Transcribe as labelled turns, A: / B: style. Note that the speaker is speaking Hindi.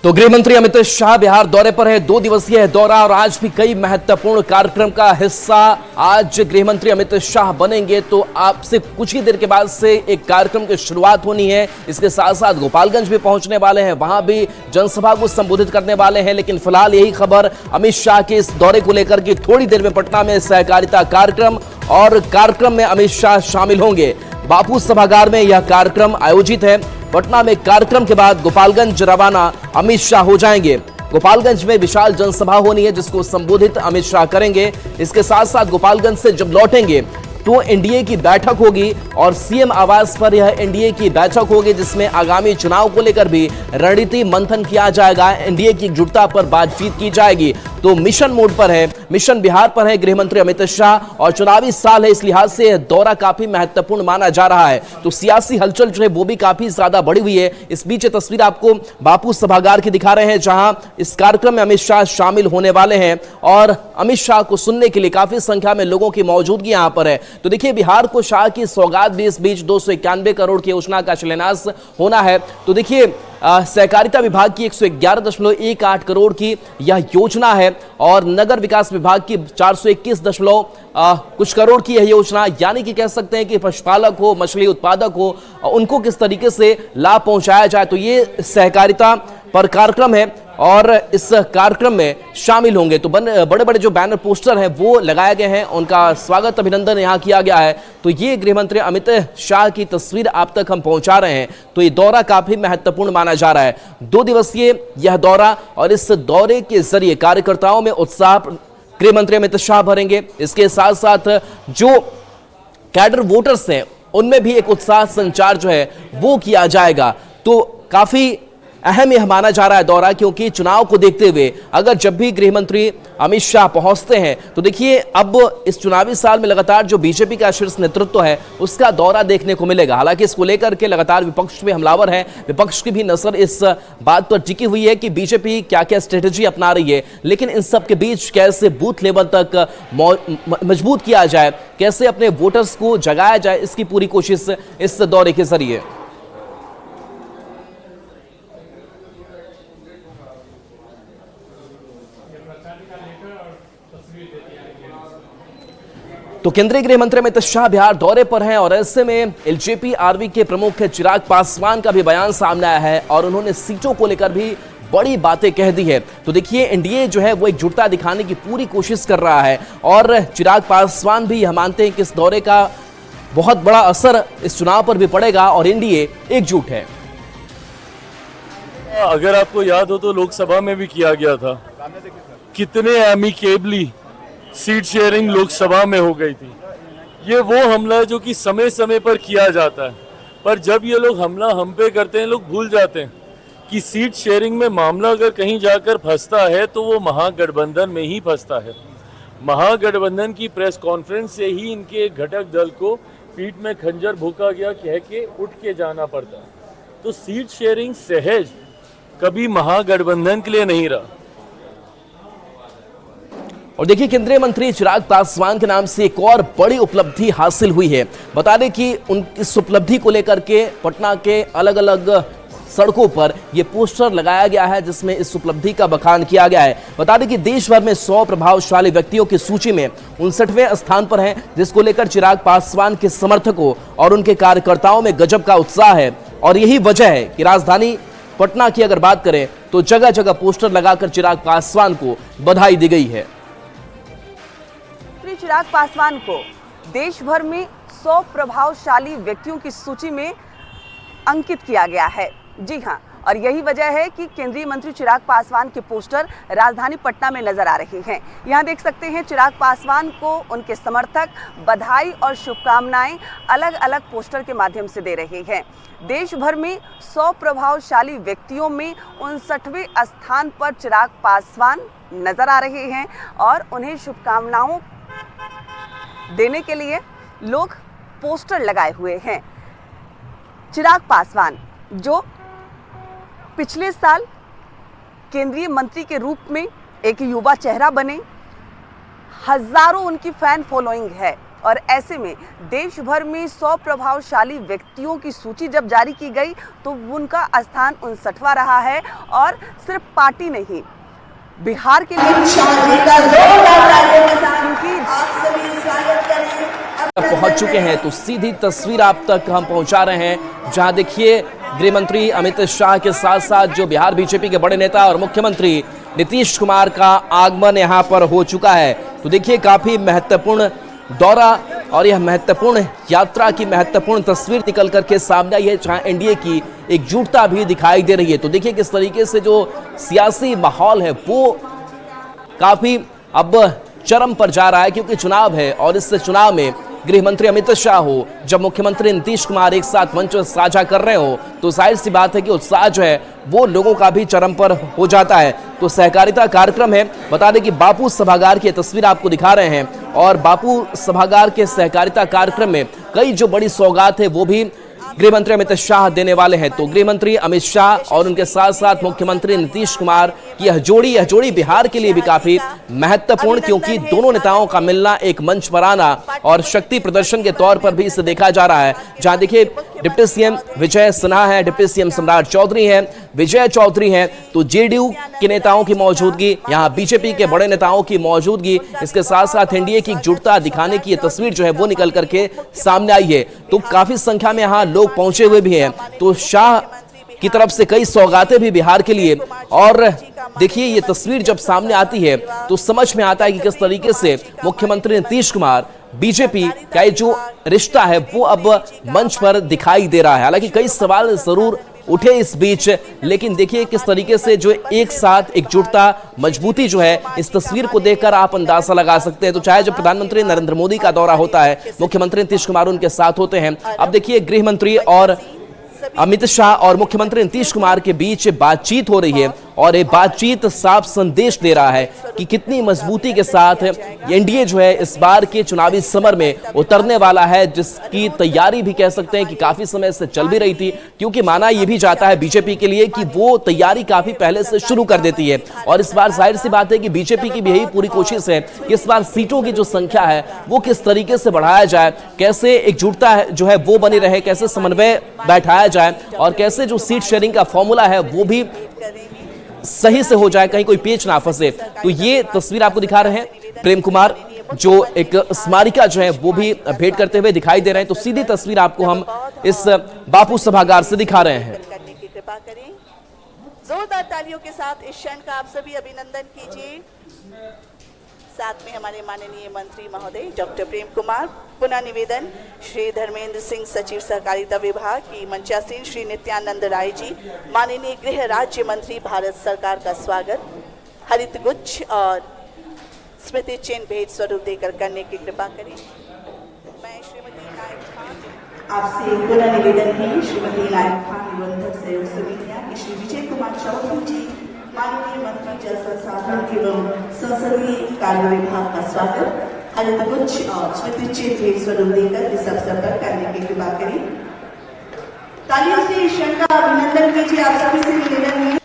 A: तो गृह मंत्री अमित शाह बिहार दौरे पर है। 2 दिवसीय दौरा और आज भी कई महत्वपूर्ण कार्यक्रम का हिस्सा आज गृह मंत्री अमित शाह बनेंगे। तो आपसे कुछ ही देर के बाद से एक कार्यक्रम की शुरुआत होनी है। इसके साथ साथ गोपालगंज भी पहुंचने वाले हैं, वहां भी जनसभा को संबोधित करने वाले हैं। लेकिन फिलहाल यही खबर अमित शाह के इस दौरे को लेकर कि थोड़ी देर में पटना में सहकारिता कार्यक्रम और कार्यक्रम में अमित शाह शामिल होंगे। बापू सभागार में यह कार्यक्रम आयोजित है। पटना में कार्यक्रम के बाद गोपालगंज रवाना अमित शाह हो जाएंगे। गोपालगंज में विशाल जनसभा होनी है जिसको संबोधित अमित शाह करेंगे। इसके साथ साथ गोपालगंज से जब लौटेंगे तो एनडीए की बैठक होगी और सीएम आवास पर यह एनडीए की बैठक होगी जिसमें आगामी चुनाव को लेकर भी रणनीति मंथन किया जाएगा। एनडीए की एकजुटता पर बातचीत की जाएगी। तो मिशन मोड पर है, मिशन बिहार पर है गृह मंत्री अमित शाह और चुनावी साल है, इस लिहाज से यह दौरा काफी महत्वपूर्ण माना जा रहा है। तो सियासी हलचल जो है वो भी काफी ज्यादा बढ़ी हुई है। इस बीच तस्वीर आपको बापू सभागार की दिखा रहे हैं जहां इस कार्यक्रम में अमित शाह शामिल होने वाले हैं और अमित शाह को सुनने के लिए काफी संख्या में लोगों की मौजूदगी यहां पर है। तो देखिए, बिहार को शाह की सौगात भी इस बीच 291 करोड़ की योजना का शिलान्यास होना है। तो देखिए, सहकारिता विभाग की 111.18 करोड़ की यह योजना है और नगर विकास विभाग की 421 कुछ करोड़ की यह योजना, यानी कि कह सकते हैं कि पशुपालक हो, मछली उत्पादक हो, उनको किस तरीके से लाभ पहुंचाया जाए। तो ये सहकारिता पर कार्यक्रम है और इस कार्यक्रम में शामिल होंगे। तो बड़े बड़े जो बैनर पोस्टर हैं वो लगाए गए हैं, उनका स्वागत अभिनंदन यहाँ किया गया है। तो ये गृह मंत्री अमित शाह की तस्वीर आप तक हम पहुंचा रहे हैं। तो ये दौरा काफी महत्वपूर्ण माना जा रहा है। 2 दिवसीय यह दौरा और इस दौरे के जरिए कार्यकर्ताओं में उत्साह गृह मंत्री अमित शाह भरेंगे। इसके साथ साथ जो कैडर वोटर्स हैं उनमें भी एक उत्साह संचार जो है वो किया जाएगा। तो काफी अहम यह माना जा रहा है दौरा, क्योंकि चुनाव को देखते हुए अगर जब भी गृह मंत्री अमित शाह पहुंचते हैं तो देखिए, अब इस चुनावी साल में लगातार जो बीजेपी का शीर्ष नेतृत्व है उसका दौरा देखने को मिलेगा। हालांकि इसको लेकर के लगातार विपक्ष में हमलावर है, विपक्ष की भी नजर इस बात पर टिकी हुई है कि बीजेपी क्या क्या स्ट्रेटेजी अपना रही है। लेकिन इन सब के बीच कैसे बूथ लेवल तक मजबूत किया जाए, कैसे अपने वोटर्स को जगाया जाए, इसकी पूरी कोशिश इस दौरे के जरिए। तो केंद्रीय गृह मंत्री अमित शाह बिहार दौरे पर हैं और ऐसे में एलजेपी आरवी के प्रमुख चिराग पासवान का भी बयान सामने आया है और उन्होंने सीटों को लेकर भी बड़ी बातें कह दी है। तो देखिए, एनडीए जो है वो एकजुटता दिखाने की पूरी कोशिश कर रहा है और चिराग पासवान भी यह मानते हैं कि इस दौरे का बहुत बड़ा असर इस चुनाव पर भी पड़ेगा और एनडीए एकजुट है।
B: अगर आपको याद हो तो लोकसभा में भी किया गया था, कितने एमिकेबली सीट शेयरिंग लोकसभा में हो गई थी। ये वो हमला है जो कि समय समय पर किया जाता है, पर जब ये लोग हमला हम पे करते हैं लोग भूल जाते हैं कि सीट शेयरिंग में मामला अगर कहीं जाकर फंसता है तो वो महागठबंधन में ही फंसता है। महागठबंधन की प्रेस कॉन्फ्रेंस से ही इनके घटक दल को पीठ में खंजर भोंका गया कह के उठ के जाना पड़ता है। तो सीट शेयरिंग सहज कभी महागठबंधन के लिए नहीं रहा।
A: और देखिए, केंद्रीय मंत्री चिराग पासवान के नाम से एक और बड़ी उपलब्धि हासिल हुई है। बता दें कि उनकी इस उपलब्धि को लेकर के पटना के अलग अलग सड़कों पर यह पोस्टर लगाया गया है जिसमें इस उपलब्धि का बखान किया गया है। बता दें कि देश भर में 100 प्रभावशाली व्यक्तियों की सूची में 59वें स्थान पर हैं, जिसको लेकर चिराग पासवान के समर्थकों और उनके कार्यकर्ताओं में गजब का उत्साह है। और यही वजह है कि राजधानी पटना की अगर बात करें तो जगह जगह पोस्टर लगाकर चिराग पासवान को बधाई दी गई है।
C: चिराग पासवान को देश भर में 100 प्रभावशाली व्यक्तियों की सूची में अंकित किया गया है। जी हां, और यही वजह है कि केंद्रीय मंत्री चिराग पासवान के पोस्टर राजधानी पटना में नजर आ रहे हैं। यहां देख सकते हैं चिराग पासवान को उनके समर्थक बधाई और शुभकामनाएं अलग अलग पोस्टर के माध्यम से दे रहे हैं। देश भर में 100 प्रभावशाली व्यक्तियों में 59वें स्थान पर चिराग पासवान नजर आ रहे हैं और उन्हें शुभकामनाओं देने के लिए लोग पोस्टर लगाए हुए हैं। चिराग पासवान जो पिछले साल केंद्रीय मंत्री के रूप में एक युवा चेहरा बने, हजारों उनकी फैन फॉलोइंग है और ऐसे में देश भर में 100 प्रभावशाली व्यक्तियों की सूची जब जारी की गई तो उनका स्थान 59वां रहा है। और सिर्फ पार्टी नहीं, बिहार के लिए
A: पहुंच चुके हैं, तो सीधी तस्वीर आप तक हम पहुंचा रहे हैं, जहां देखिए गृह मंत्री अमित शाह के साथ साथ जो बिहार बीजेपी के बड़े नेता और मुख्यमंत्री नीतीश कुमार का आगमन यहां पर हो चुका है। तो देखिए काफी महत्वपूर्ण दौरा और यह महत्वपूर्ण यात्रा की महत्वपूर्ण तस्वीर निकल करके सामने आई है, जहां एनडीए की एकजुटता भी दिखाई दे रही है। तो देखिए किस तरीके से जो सियासी माहौल है वो काफी अब चरम पर जा रहा है, क्योंकि चुनाव है और इस चुनाव में गृह मंत्री अमित शाह हो, जब मुख्यमंत्री नीतीश कुमार एक साथ मंच साझा कर रहे हो, तो जाहिर सी बात है कि उत्साह जो है वो लोगों का भी चरम पर हो जाता है। तो सहकारिता कार्यक्रम है, बता दें कि बापू सभागार की तस्वीर आपको दिखा रहे हैं, और बापू सभागार के सहकारिता कार्यक्रम में कई जो बड़ी सौगात है वो भी गृह मंत्री अमित शाह देने वाले हैं। तो गृह मंत्री अमित शाह और उनके साथ साथ मुख्यमंत्री नीतीश कुमार की यह जोड़ी बिहार के लिए भी काफी महत्वपूर्ण, क्योंकि दोनों नेताओं का मिलना, एक मंच पर आना और शक्ति प्रदर्शन के तौर पर भी इसे देखा जा रहा है। जहां देखिए डिप्टी सीएम विजय सिन्हा है, डिप्टी सीएम सम्राट चौधरी हैं, विजय चौधरी हैं, तो जेडीयू के नेताओं की मौजूदगी, यहाँ बीजेपी के बड़े नेताओं की मौजूदगी, इसके साथ साथ एनडीए की एकजुटता दिखाने की ये तस्वीर जो है वो निकल करके सामने आई है। तो काफी संख्या में यहाँ लोग पहुंचे हुए भी हैं। तो शाह की तरफ से कई सौगातें भी बिहार के लिए, और देखिए ये तस्वीर जब सामने आती है तो समझ में आता है कि किस तरीके से मुख्यमंत्री नीतीश कुमार बीजेपी का ये जो रिश्ता है वो अब मंच पर दिखाई दे रहा है। हालांकि कई सवाल जरूर उठे इस बीच, लेकिन देखिए किस तरीके से जो एक साथ एकजुटता, मजबूती जो है, इस तस्वीर को देखकर आप अंदाजा लगा सकते हैं। तो चाहे जब प्रधानमंत्री नरेंद्र मोदी का दौरा होता है, मुख्यमंत्री नीतीश कुमार उनके साथ होते हैं, अब देखिए गृह मंत्री और अमित शाह और मुख्यमंत्री नीतीश कुमार के बीच बातचीत हो रही है, और ये बातचीत साफ संदेश दे रहा है कि कितनी मजबूती के साथ एनडीए जो है इस बार के चुनावी समर में उतरने वाला है, जिसकी तैयारी भी कह सकते हैं कि काफी समय से चल भी रही थी, क्योंकि माना यह भी जाता है बीजेपी के लिए कि वो तैयारी काफी पहले से शुरू कर देती है। और इस बार जाहिर सी बात है कि बीजेपी की भी यही पूरी कोशिश है कि इस बार सीटों की जो संख्या है वो किस तरीके से बढ़ाया जाए, कैसे एकजुटता जो है वो बनी रहे, कैसे समन्वय बैठाया जाए, और कैसे जो सीट शेयरिंग का फॉर्मूला है वो भी सही से हो जाए, कहीं कोई पेच ना फंसे। तो ये तस्वीर आपको दिखा रहे हैं प्रेम कुमार, जो एक स्मारिका जो है वो भी भेंट करते हुए दिखाई दे रहे हैं। तो सीधी तस्वीर आपको हम इस बापू सभागार से दिखा रहे हैं।
D: जोरदार तालियों के साथ इस क्षण का आप सभी अभिनंदन कीजिए। साथ में हमारे माननीय मंत्री महोदय डॉक्टर प्रेम कुमार। पुनः निवेदन श्री धर्मेंद्र सिंह सचिव सहकारिता विभाग की मंचासीन श्री नित्यानंद राय जी, माननीय गृह राज्य मंत्री भारत सरकार का स्वागत। हरित गुच्छ और स्मृति चिन्ह भेंट स्वरूप देकर करने की कृपा करें। मैं श्रीमती नायक खान आपसे पुनः निवेदन है, श्रीमती नायक खान निबंधक सहयोग समितियां श्री विजय कुमार चौधरी जी, माननीय मंत्री जल संसाधन एवं संसदीय कार्य विभाग का स्वागत। हरित गुच्छ और स्मृति चिन्ह भेंट स्वरूप देकर इस अवसर पर करने की कृपा करें। तालियों से इस क्षण का अभिनंदन कीजिए। आप सभी से निवेदन है।